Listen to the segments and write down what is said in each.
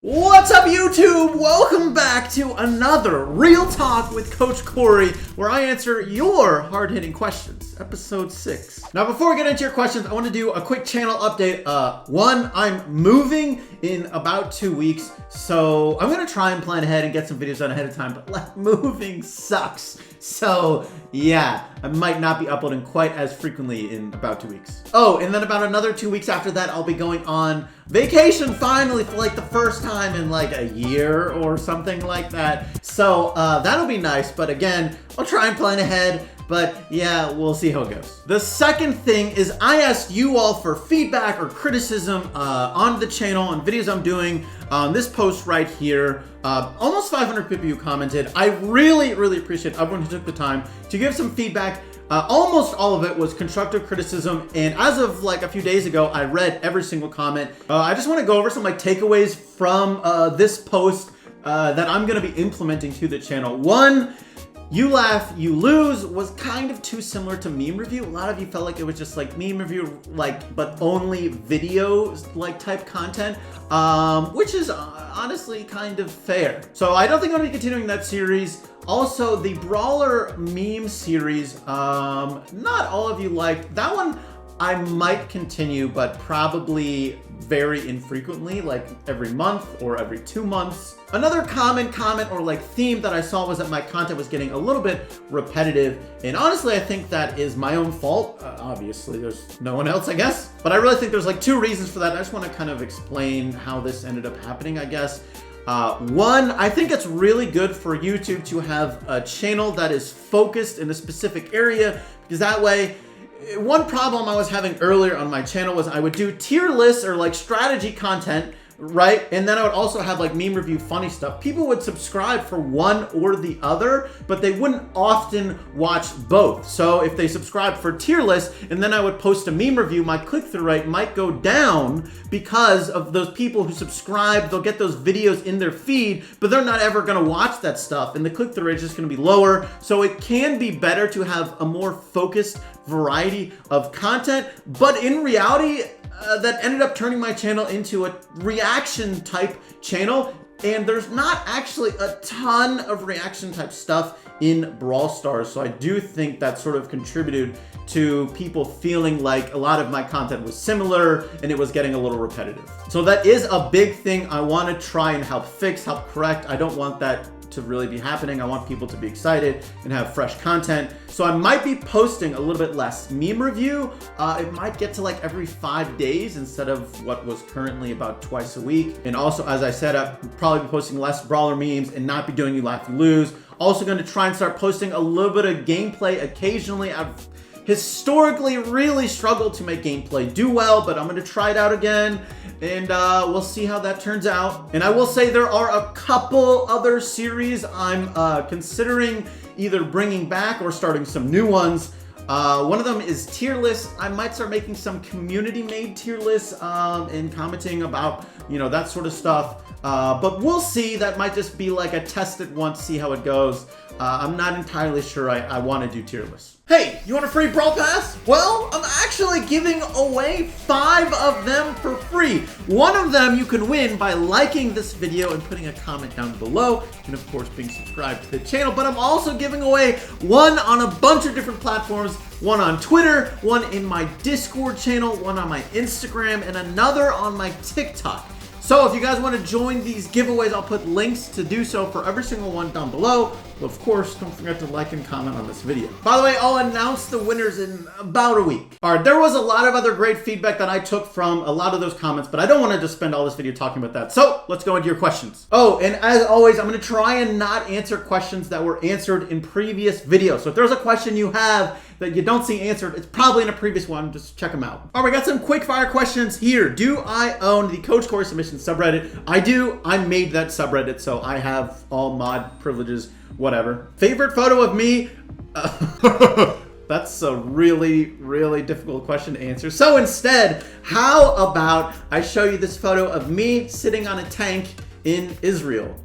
What's up, YouTube? Welcome back to another Real Talk with Coach Cory, where I answer your hard-hitting questions, episode 6. Now, before we get into your questions, I want to do a quick channel update. One, I'm moving in about 2 weeks, so I'm going to try and plan ahead and get some videos done ahead of time, but like, moving sucks. So yeah, I might not be uploading quite as frequently in about 2 weeks. Oh, and then about another 2 weeks after that, I'll be going on vacation finally for like the first time in like a year or something like that. So that'll be nice, but again, I'll try and plan ahead. But yeah, we'll see how it goes. The second thing is I asked you all for feedback or criticism on the channel and videos I'm doing on this post right here. Almost 500 people who commented. I really appreciate everyone who took the time to give some feedback. Almost all of it was constructive criticism, and as of like a few days ago, I read every single comment. I just want to go over some like takeaways from this post that I'm going to be implementing to the channel. One, you laugh, you lose was kind of too similar to meme review. A lot of you felt like it was just like meme review, like, but only video like type content, which is honestly kind of fair. So I don't think I'm gonna be continuing that series. Also, the Brawler meme series, not all of you liked. That one I might continue, but probably very infrequently, like every month or every 2 months. Another common comment or like theme that I saw was that my content was getting a little bit repetitive. And honestly, I think that is my own fault. Obviously, there's no one else, I guess. But I really think there's like 2 reasons for that. I just want to kind of explain how this ended up happening, I guess. One, I think it's really good for YouTube to have a channel that is focused in a specific area, because that way, one problem I was having earlier on my channel was I would do tier lists or like strategy content, right? And then I would also have like meme review funny stuff. People would subscribe for one or the other, but they wouldn't often watch both. So if they subscribe for tier list and then I would post a meme review, my click-through rate might go down because of those people who subscribe. They'll get those videos in their feed, but they're not ever gonna watch that stuff, and the click-through rate is just gonna be lower. So it can be better to have a more focused variety of content, but in reality, that ended up turning my channel into a reaction type channel, and there's not actually a ton of reaction type stuff in Brawl Stars. So I do think that sort of contributed to people feeling like a lot of my content was similar and it was getting a little repetitive. So that is a big thing I want to try and help fix, help correct. I don't want that to really be happening. I want people to be excited and have fresh content. So I might be posting a little bit less meme review. It might get to like every 5 days instead of what was currently about twice a week. And also, as I said, I'll probably be posting less Brawler memes and not be doing You Laugh, You Lose. Also going to try and start posting a little bit of gameplay occasionally. I've historically really struggled to make gameplay do well, but I'm going to try it out again. And we'll see how that turns out. And I will say there are a couple other series I'm considering either bringing back or starting some new ones. One of them is tier lists. I might start making some community-made tier lists and commenting about, you know, that sort of stuff. But we'll see. That might just be like a test it once, see how it goes. I'm not entirely sure I want to do tier lists. Hey, you want a free Brawl Pass? Well, I'm actually giving away 5 of them for free. One of them you can win by liking this video and putting a comment down below, and of course being subscribed to the channel. But I'm also giving away one on a bunch of different platforms, one on Twitter, one in my Discord channel, one on my Instagram, and another on my TikTok. So if you guys want to join these giveaways, I'll put links to do so for every single one down below. But of course, don't forget to like and comment on this video. By the way, I'll announce the winners in about a week. All right, there was a lot of other great feedback that I took from a lot of those comments, but I don't want to just spend all this video talking about that. So let's go into your questions. Oh, and as always, I'm going to try and not answer questions that were answered in previous videos. So if there's a question you have that you don't see answered, it's probably in a previous one. Just check them out. All right, we got some quick fire questions here. Do I own the Coach Cory submission subreddit? I do. I made that subreddit, so I have all mod privileges, whatever. Favorite photo of me? That's a really difficult question to answer. So instead, how about I show you this photo of me sitting on a tank in Israel?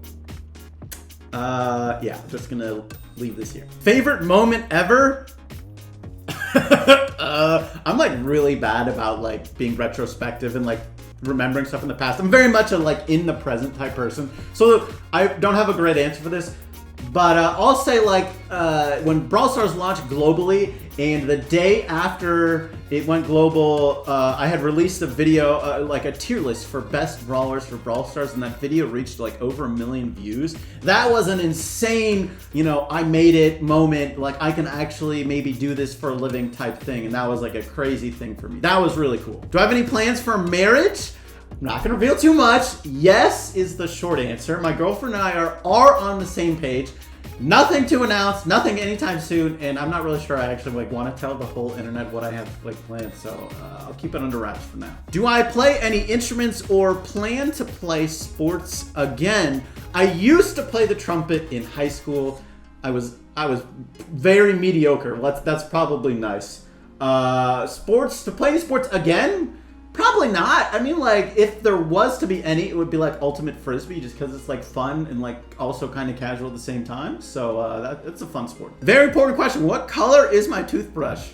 Yeah, I'm just gonna leave this here. Favorite moment ever? I'm like really bad about like being retrospective and like remembering stuff in the past. I'm very much a like in the present type person. So I don't have a great answer for this. But I'll say like when Brawl Stars launched globally, and the day after it went global, I had released a video, like a tier list for best brawlers for Brawl Stars, and that video reached like over 1 million views. That was an insane, you know, I made it moment, like I can actually maybe do this for a living type thing, and that was like a crazy thing for me. That was really cool. Do I have any plans for marriage? I'm not gonna reveal too much. Yes is the short answer. My girlfriend and I are on the same page. Nothing to announce, nothing anytime soon, and I'm not really sure I actually like want to tell the whole internet what I have like planned, so I'll keep it under wraps for now. Do I play any instruments or plan to play sports again? I used to play the trumpet in high school. I was very mediocre. That's probably nice. Sports, to play any sports again? Probably not. I mean, like, if there was to be any, it would be like ultimate frisbee, just because it's like fun and like also kind of casual at the same time. So that's a fun sport. Very important question. What color is my toothbrush?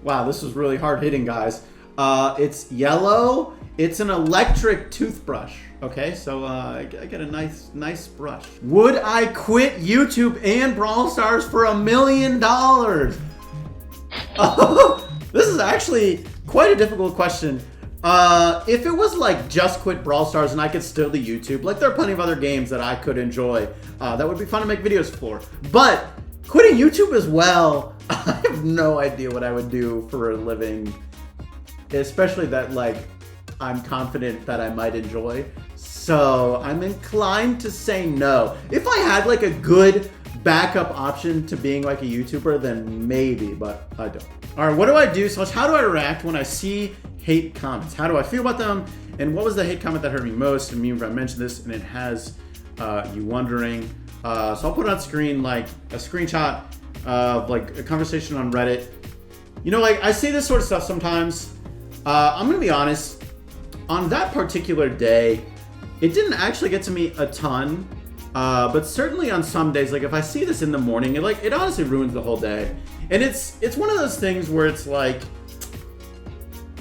Wow, this was really hard hitting, guys. It's yellow. It's an electric toothbrush. Okay, so I get a nice brush. Would I quit YouTube and Brawl Stars for $1 million? Oh, this is actually quite a difficult question. If it was like just quit Brawl Stars and I could still do YouTube, like there are plenty of other games that I could enjoy, that would be fun to make videos for. But quitting YouTube as well, I have no idea what I would do for a living, especially that like I'm confident that I might enjoy. So I'm inclined to say no. If I had like a good backup option to being like a YouTuber, then maybe, but I don't. All right, what do I do? So how do I react when I see hate comments? How do I feel about them? And what was the hate comment that hurt me most? And I mentioned this, and it has you wondering. So I'll put it on screen, like a screenshot of like a conversation on Reddit. You know, like I say this sort of stuff sometimes. I'm gonna be honest. On that particular day, it didn't actually get to me a ton. But certainly on some days, like if I see this in the morning, it honestly ruins the whole day. And it's one of those things where it's like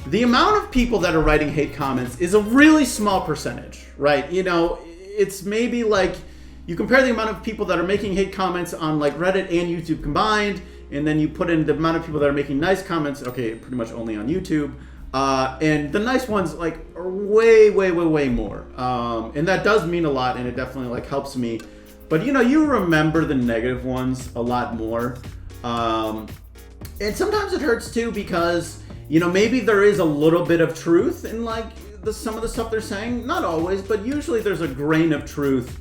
the amount of people that are writing hate comments is a really small percentage, right? You know, it's maybe like you compare the amount of people that are making hate comments on like Reddit and YouTube combined, and then you put in the amount of people that are making nice comments, okay, pretty much only on YouTube. And the nice ones like are way more. And that does mean a lot, and it definitely like helps me. But you know, you remember the negative ones a lot more. And sometimes it hurts too because, you know, maybe there is a little bit of truth in like some of the stuff they're saying. Not always, but usually there's a grain of truth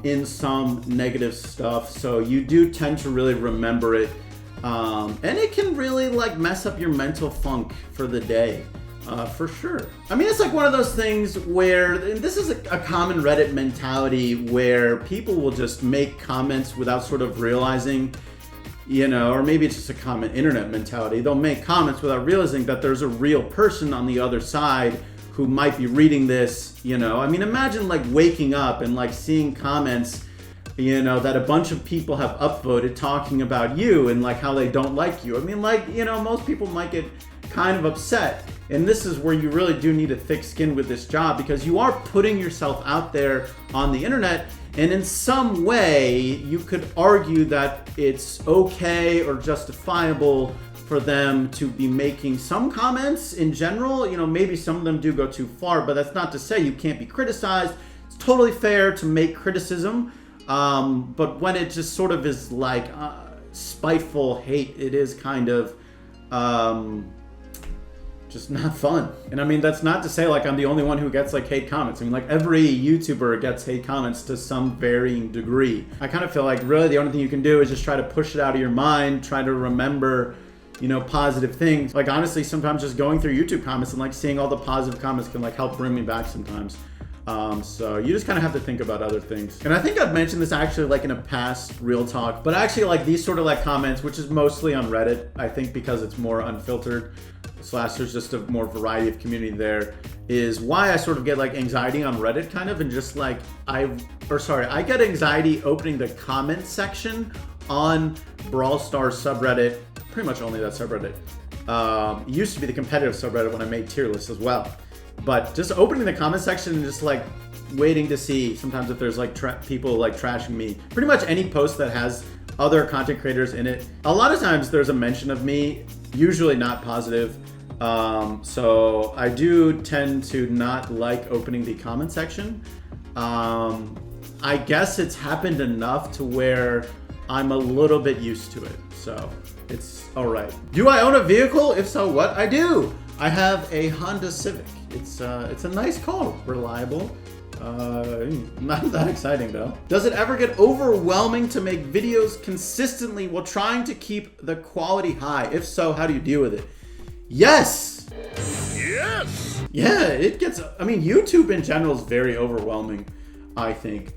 in some negative stuff. So you do tend to really remember it. And it can really like mess up your mental funk for the day, for sure. I mean, it's like one of those things where, and this is a common Reddit mentality where people will just make comments without sort of realizing, you know, or maybe it's just a common internet mentality. They'll make comments without realizing that there's a real person on the other side who might be reading this, you know. I mean, imagine like waking up and like seeing comments, you know, that a bunch of people have upvoted talking about you and like how they don't like you. I mean, like, you know, most people might get kind of upset. And this is where you really do need a thick skin with this job, because you are putting yourself out there on the internet, and in some way you could argue that it's okay or justifiable for them to be making some comments in general. You know, maybe some of them do go too far, but that's not to say you can't be criticized. It's totally fair to make criticism. But when it just sort of is like spiteful hate, it is kind of just not fun. And I mean, that's not to say like I'm the only one who gets like hate comments. I mean, like every YouTuber gets hate comments to some varying degree. I kind of feel like really the only thing you can do is just try to push it out of your mind, try to remember, you know, positive things. Like honestly, sometimes just going through YouTube comments and like seeing all the positive comments can like help bring me back sometimes. So you just kind of have to think about other things. And I think I've mentioned this actually like in a past Real Talk, but actually like these sort of like comments, which is mostly on Reddit, I think because it's more unfiltered, / there's just a more variety of community there, is why I sort of get like anxiety on Reddit kind of, and just like I get anxiety opening the comment section on Brawl Stars subreddit, pretty much only that subreddit. It used to be the competitive subreddit when I made tier lists as well. But just opening the comment section and just like waiting to see sometimes if there's like people like trashing me. Pretty much any post that has other content creators in it. A lot of times there's a mention of me, usually not positive. So I do tend to not like opening the comment section. I guess it's happened enough to where I'm a little bit used to it. So it's all right. Do I own a vehicle? If so, what? I do. I have a Honda Civic. It's a nice car, reliable. Not that exciting though. Does it ever get overwhelming to make videos consistently while trying to keep the quality high? If so, how do you deal with it? Yes! Yes! Yeah, it gets, I mean, YouTube in general is very overwhelming, I think.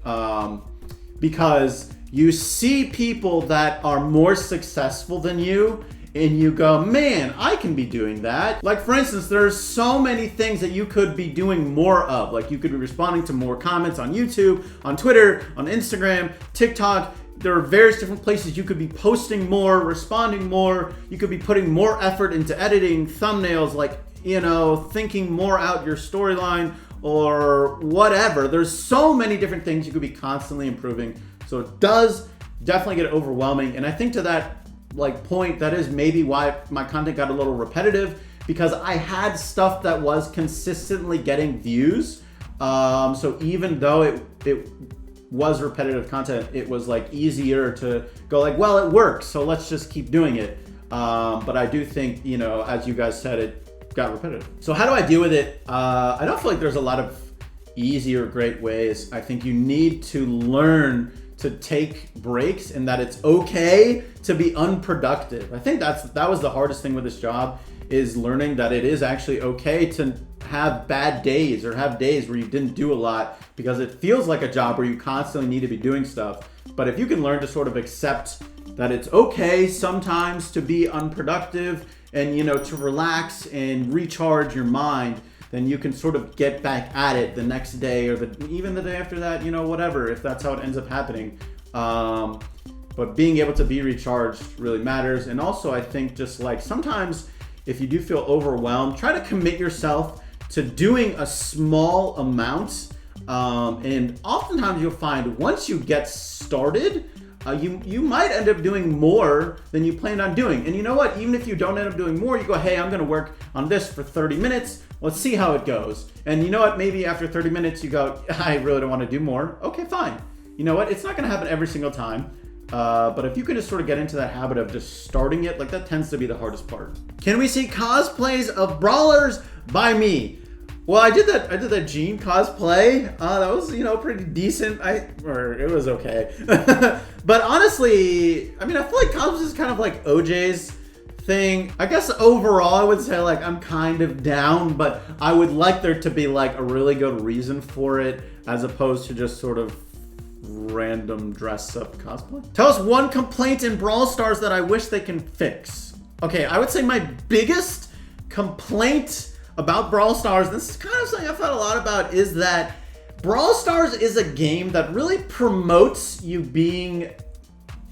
Because you see people that are more successful than you, and you go, man, I can be doing that. Like, for instance, there's so many things that you could be doing more of. Like, you could be responding to more comments on YouTube, on Twitter, on Instagram, TikTok. There are various different places you could be posting more, responding more. You could be putting more effort into editing thumbnails, like, you know, thinking more out your storyline or whatever. There's so many different things you could be constantly improving. So it does definitely get overwhelming. And I think to that like point, that is maybe why my content got a little repetitive, because I had stuff that was consistently getting views. So even though it was repetitive content, it was like easier to go like, well, it works, so let's just keep doing it. But I do think, you know, as you guys said, it got repetitive. So how do I deal with it? I don't feel like there's a lot of easy or great ways. I think you need to learn to take breaks and that it's okay to be unproductive. I think that was the hardest thing with this job, is learning that it is actually okay to have bad days or have days where you didn't do a lot, because it feels like a job where you constantly need to be doing stuff. But if you can learn to sort of accept that it's okay sometimes to be unproductive and, you know, to relax and recharge your mind, then you can sort of get back at it the next day or even the day after that, you know, whatever, if that's how it ends up happening. But being able to be recharged really matters. And also, I think just like sometimes if you do feel overwhelmed, try to commit yourself to doing a small amount. And oftentimes you'll find once you get started, you might end up doing more than you planned on doing. And you know what? Even if you don't end up doing more, you go, hey, I'm gonna work on this for 30 minutes. Let's see how it goes. And you know what? Maybe after 30 minutes, you go, I really don't want to do more. Okay, fine. You know what? It's not gonna happen every single time. But if you can just sort of get into that habit of just starting it, like that tends to be the hardest part. Can we see cosplays of brawlers by me? Well, I did that Gene cosplay. That was, you know, pretty decent. Or it was okay. But honestly, I mean, I feel like cosplay is kind of like OJ's thing. I guess overall, I would say like I'm kind of down, but I would like there to be like a really good reason for it, as opposed to just sort of random dress up cosplay. Tell us one complaint in Brawl Stars that I wish they can fix. Okay, I would say my biggest complaint about Brawl Stars, this is kind of something I've thought a lot about, is that Brawl Stars is a game that really promotes you being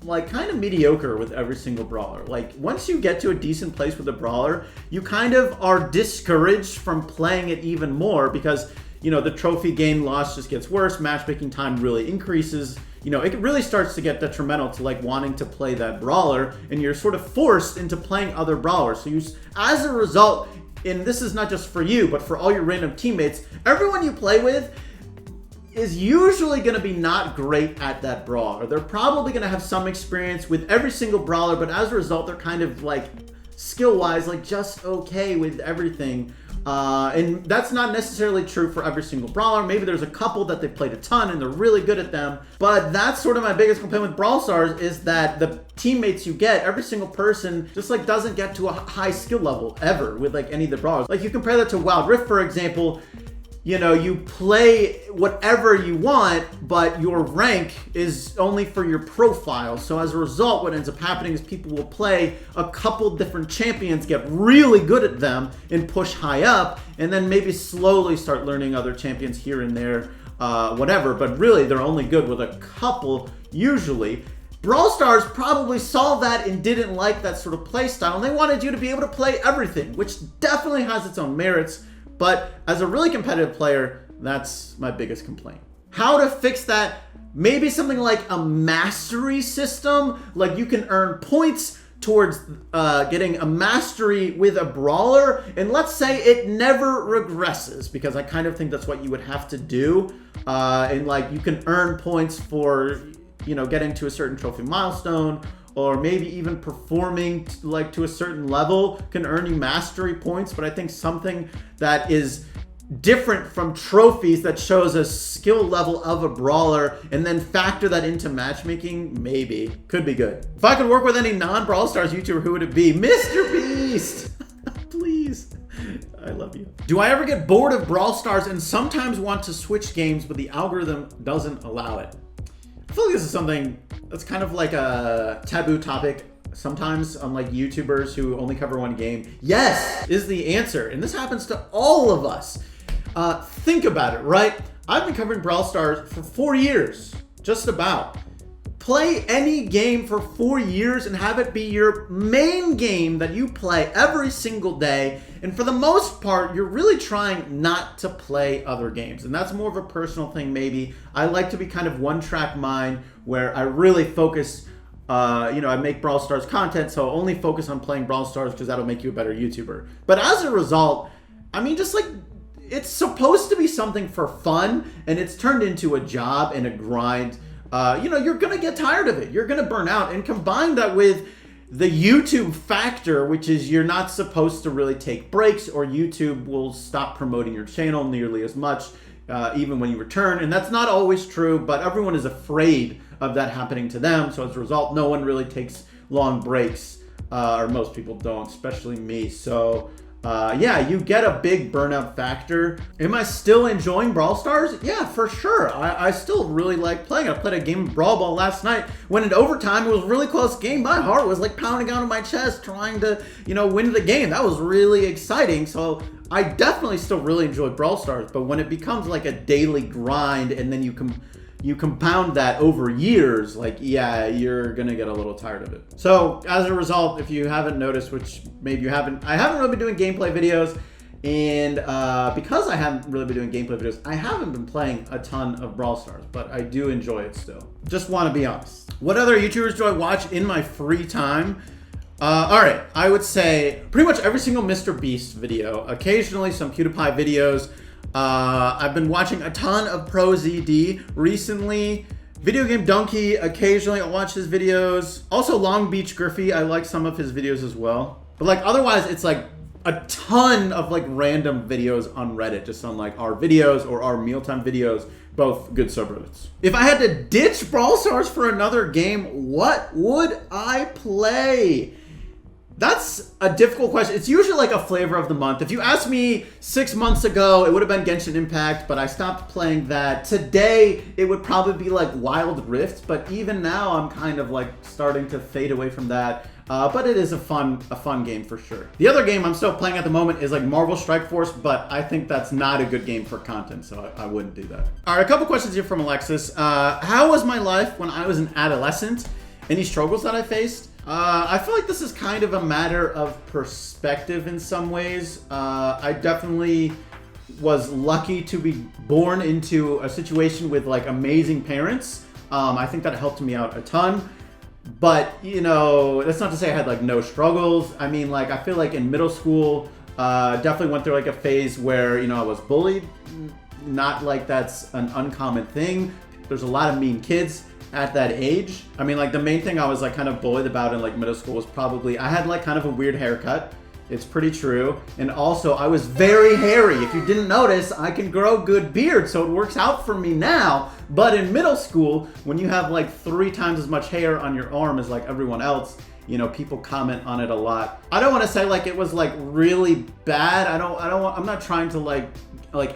like kind of mediocre with every single brawler. Like once you get to a decent place with a brawler, you kind of are discouraged from playing it even more, because, you know, the trophy gain loss just gets worse, matchmaking time really increases. You know, it really starts to get detrimental to like wanting to play that brawler, and you're sort of forced into playing other brawlers. So as a result, and this is not just for you, but for all your random teammates, everyone you play with is usually going to be not great at that brawler. They're probably going to have some experience with every single brawler, but as a result, they're kind of like skill-wise, like just okay with everything. And that's not necessarily true for every single brawler. Maybe there's a couple that they played a ton and they're really good at them. But that's sort of my biggest complaint with Brawl Stars, is that the teammates you get, every single person just like doesn't get to a high skill level ever with like any of the brawlers. Like you compare that to Wild Rift, for example. You know, you play whatever you want, but your rank is only for your profile. So as a result, what ends up happening is people will play a couple different champions, get really good at them, and push high up, and then maybe slowly start learning other champions here and there, whatever. But really, they're only good with a couple, usually. Brawl Stars probably saw that and didn't like that sort of play style, and they wanted you to be able to play everything, which definitely has its own merits. But as a really competitive player, that's my biggest complaint. How to fix that? Maybe something like a mastery system, like you can earn points towards getting a mastery with a brawler, and let's say it never regresses, because I kind of think that's what you would have to do. And like you can earn points for, you know, getting to a certain trophy milestone, or maybe even performing like to a certain level can earn you mastery points. But I think something that is different from trophies, that shows a skill level of a brawler, and then factor that into matchmaking, maybe could be good. If I could work with any non-Brawl Stars YouTuber, who would it be? Mr. Beast. Please, I love you. Do I ever get bored of Brawl Stars and sometimes want to switch games, but the algorithm doesn't allow it? I feel like this is something that's kind of like a taboo topic sometimes, unlike YouTubers who only cover one game. Yes is the answer, and this happens to all of us. Think about it, right? I've been covering Brawl Stars for 4 years, just about. Play any game for 4 years and have it be your main game that you play every single day. And for the most part, you're really trying not to play other games. And that's more of a personal thing, maybe. I like to be kind of one-track mind, where I really focus, you know, I make Brawl Stars content, so only focus on playing Brawl Stars because that'll make you a better YouTuber. But as a result, I mean, just like, it's supposed to be something for fun, and it's turned into a job and a grind. You know, you're gonna get tired of it. You're gonna burn out, and combine that with the YouTube factor, which is you're not supposed to really take breaks, or YouTube will stop promoting your channel nearly as much, even when you return. And that's not always true, but everyone is afraid of that happening to them. So as a result, no one really takes long breaks, or most people don't, especially me. So yeah, you get a big burnout factor. Am I still enjoying Brawl Stars? Yeah, for sure. I still really like playing. I played a game of Brawl Ball last night. When in overtime, it was a really close game. My heart was like pounding out of my chest trying to, you know, win the game. That was really exciting. So I definitely still really enjoy Brawl Stars. But when it becomes like a daily grind, and then you compound that over years, like, yeah, you're gonna get a little tired of it. So as a result, if you haven't noticed, which maybe you haven't, I haven't really been doing gameplay videos, and because I haven't really been doing gameplay videos, I haven't been playing a ton of Brawl Stars, but I do enjoy it still. Just want to be honest. What other YouTubers do I watch in my free time? All right, I would say pretty much every single Mr. Beast video, occasionally some PewDiePie videos. I've been watching a ton of ProZD recently. Video Game Donkey, occasionally I'll watch his videos. Also Long Beach Griffey, I like some of his videos as well. But like otherwise, it's like a ton of like random videos on Reddit, just on like our videos or our mealtime videos, both good subreddits. If I had to ditch Brawl Stars for another game, what would I play? That's a difficult question. It's usually like a flavor of the month. If you asked me 6 months ago, it would have been Genshin Impact, but I stopped playing that. Today, it would probably be like Wild Rift, but even now I'm kind of like starting to fade away from that. But it is a fun game for sure. The other game I'm still playing at the moment is like Marvel Strike Force, but I think that's not a good game for content, so I wouldn't do that. All right, a couple questions here from Alexis. How was my life when I was an adolescent? Any struggles that I faced? I feel like this is kind of a matter of perspective in some ways. I definitely was lucky to be born into a situation with like amazing parents. I think that helped me out a ton. But, you know, that's not to say I had like no struggles. I mean, like, I feel like in middle school, definitely went through like a phase where, you know, I was bullied. Not like that's an uncommon thing. There's a lot of mean kids at that age. I mean, like the main thing I was like kind of bullied about in like middle school was probably I had like kind of a weird haircut. It's pretty true. And also I was very hairy. If you didn't notice, I can grow good beard, so it works out for me now. But in middle school, when you have like 3 times as much hair on your arm as like everyone else, you know, people comment on it a lot. I don't want to say like it was like really bad. I'm not trying to like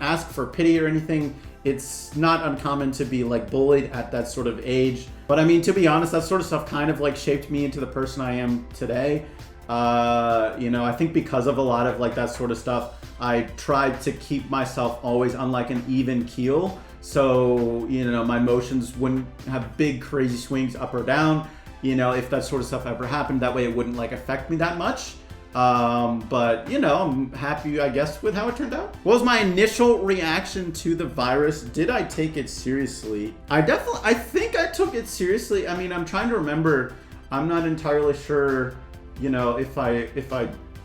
ask for pity or anything. It's not uncommon to be like bullied at that sort of age. But I mean, to be honest, that sort of stuff kind of like shaped me into the person I am today. You know, I think because of a lot of like that sort of stuff, I tried to keep myself always on like an even keel. So, you know, my emotions wouldn't have big crazy swings up or down. You know, if that sort of stuff ever happened, that way it wouldn't like affect me that much. But you know, I'm happy, I guess, with how it turned out. What was my initial reaction to the virus? Did I take it seriously? I think I took it seriously. I mean, I'm trying to remember. I'm not entirely sure, you know, if I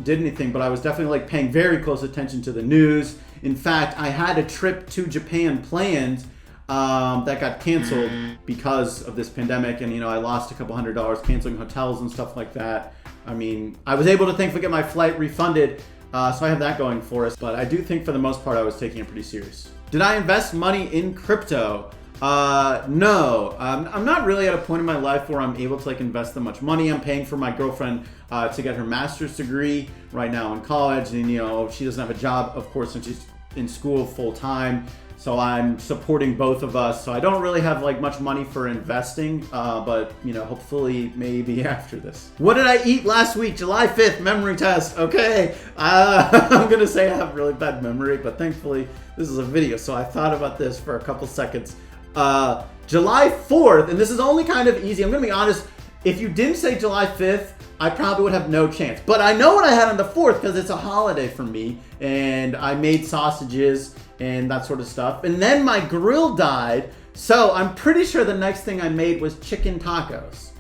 did anything, but I was definitely like paying very close attention to the news. In fact, I had a trip to Japan planned that got canceled because of this pandemic, and you know, I lost a couple $100 canceling hotels and stuff like that. I mean, I was able to thankfully get my flight refunded, so I have that going for us. But I do think for the most part I was taking it pretty serious. Did I invest money in crypto? No. I'm not really at a point in my life where I'm able to like invest that much money. I'm paying for my girlfriend to get her master's degree right now in college, and you know, she doesn't have a job, of course, since she's in school full time. So I'm supporting both of us. So I don't really have like much money for investing, but you know, hopefully maybe after this. What did I eat last week? July 5th, memory test. Okay, I'm gonna say I have really bad memory, but thankfully this is a video, so I thought about this for a couple seconds. July 4th, and this is only kind of easy. I'm gonna be honest, if you didn't say July 5th, I probably would have no chance. But I know what I had on the 4th because it's a holiday for me, and I made sausages and that sort of stuff. And then my grill died, so I'm pretty sure the next thing I made was chicken tacos.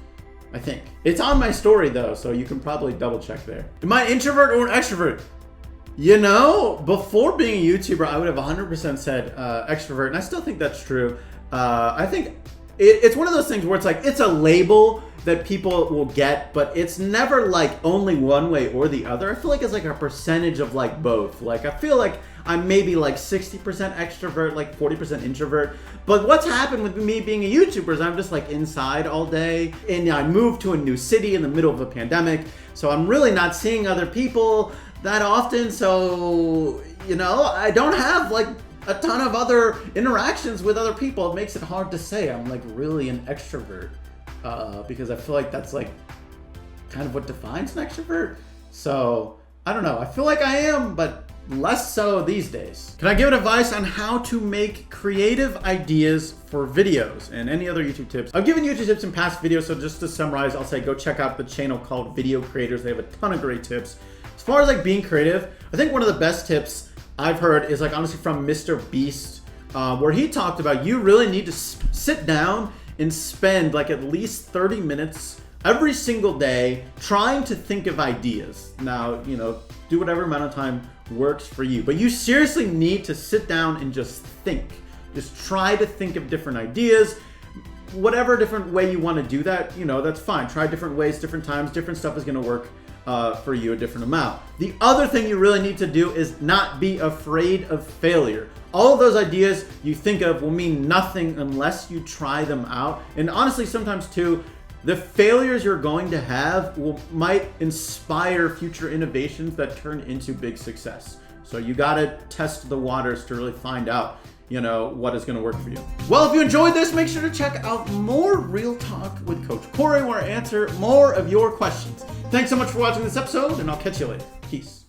I think. It's on my story though, so you can probably double check there. Am I an introvert or an extrovert? You know, before being a YouTuber, I would have 100% said extrovert, and I still think that's true. I think it's one of those things where it's like, it's a label that people will get, but it's never like only one way or the other. I feel like it's like a percentage of like both. Like, I feel like I'm maybe like 60% extrovert, like 40% introvert. But what's happened with me being a YouTuber is I'm just like inside all day, and I moved to a new city in the middle of a pandemic. So I'm really not seeing other people that often. So, you know, I don't have like a ton of other interactions with other people. It makes it hard to say I'm like really an extrovert, because I feel like that's like kind of what defines an extrovert. So I don't know. I feel like I am, but less so these days. Can I give advice on how to make creative ideas for videos and any other YouTube tips? I've given YouTube tips in past videos, so just to summarize, I'll say go check out the channel called Video Creators. They have a ton of great tips. As far as like being creative, I think one of the best tips I've heard is like honestly from Mr. Beast, where he talked about you really need to sit down and spend like at least 30 minutes every single day trying to think of ideas. Now, you know, do whatever amount of time works for you, but you seriously need to sit down and just think. Just try to think of different ideas. Whatever different way you want to do that, you know, that's fine. Try different ways, different times, different stuff is going to work for you a different amount. The other thing you really need to do is not be afraid of failure. All of those ideas you think of will mean nothing unless you try them out. And honestly, sometimes too, the failures you're going to have might inspire future innovations that turn into big success. So you gotta test the waters to really find out, you know, what is gonna work for you. Well, if you enjoyed this, make sure to check out more Real Talk with Coach Cory, where I answer more of your questions. Thanks so much for watching this episode, and I'll catch you later. Peace.